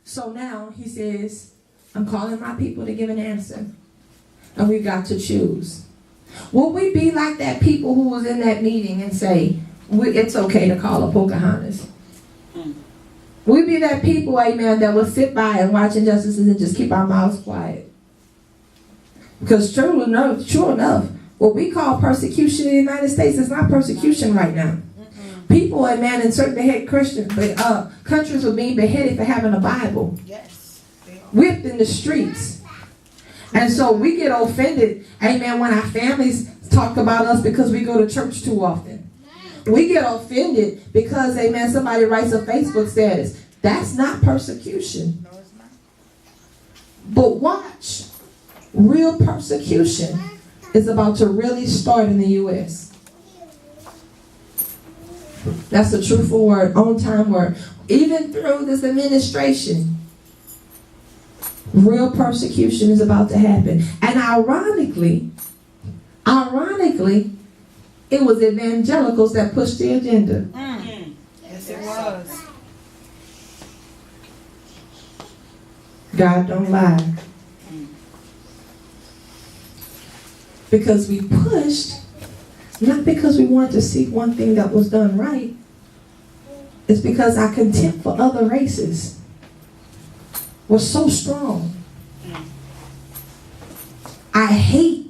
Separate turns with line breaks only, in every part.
So now he says, I'm calling my people to give an answer. And we've got to choose. Will we be like that people who was in that meeting and say, it's okay to call a Pocahontas? We be that people, amen, that will sit by and watch injustices and just keep our mouths quiet. Because true enough, what we call persecution in the United States is not persecution right now. People, amen, in certain countries are being beheaded for having a Bible.
Yes.
Whipped in the streets. And so we get offended, amen, when our families talk about us because we go to church too often. We get offended because, amen, somebody writes a Facebook status. That's not persecution.
No, it's not.
But watch. Real persecution is about to really start in the U.S. That's a truthful word, on-time word. Even through this administration, real persecution is about to happen. And ironically, it was evangelicals that pushed the agenda.
Yes, it was.
God don't lie. Because we pushed, not because we wanted to see one thing that was done right. It's because our contempt for other races was so strong. I hate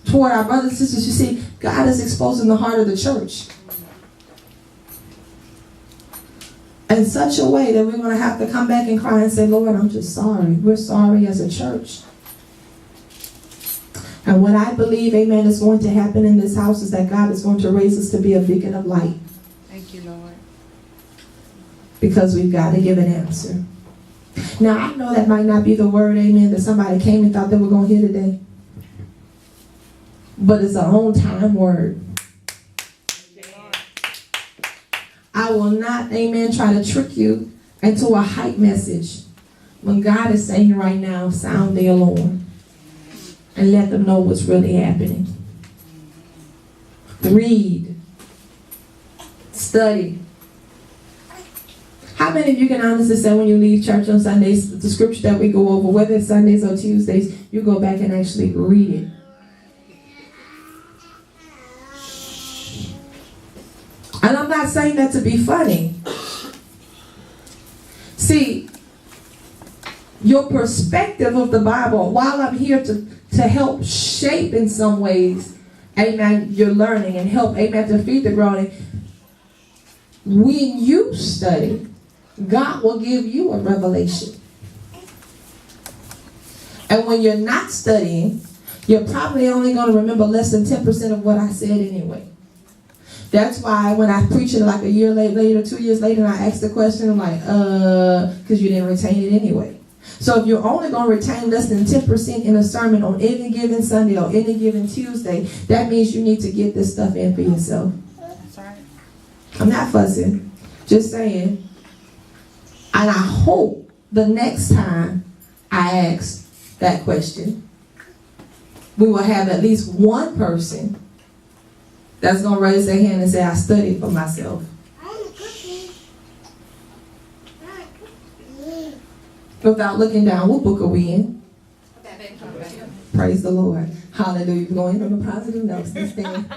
toward our brothers and sisters. You see, God is exposing the heart of the church in such a way that we're going to have to come back and cry and say, Lord, I'm just sorry. We're sorry as a church. And what I believe, amen, is going to happen in this house is that God is going to raise us to be a beacon of light.
Thank you, Lord.
Because we've got to give an answer. Now, I know that might not be the word, amen, that somebody came and thought they were going to hear today. But it's an on-time word. I will not, amen, try to trick you into a hype message when God is saying right now, sound the alarm. And let them know what's really happening. Read. Study. How many of you can honestly say when you leave church on Sundays, the scripture that we go over, whether it's Sundays or Tuesdays, you go back and actually read it? And I'm not saying that to be funny. See, your perspective of the Bible, while I'm here to help shape in some ways, amen, your learning and help, amen, to feed the groaning. When you study, God will give you a revelation. And when you're not studying, you're probably only going to remember less than 10% of what I said anyway. That's why when I preach it like a year later, 2 years later, and I ask the question, I'm like, because you didn't retain it anyway. So if you're only going to retain less than 10% in a sermon on any given Sunday or any given Tuesday, that means you need to get this stuff in for yourself.
That's right.
I'm not fussing. Just saying. And I hope the next time I ask that question, we will have at least one person that's going to raise their hand and say, I studied for myself. Without looking down, what book are we in? Praise the Lord. Hallelujah. We're going on the positive notes. Let's stand.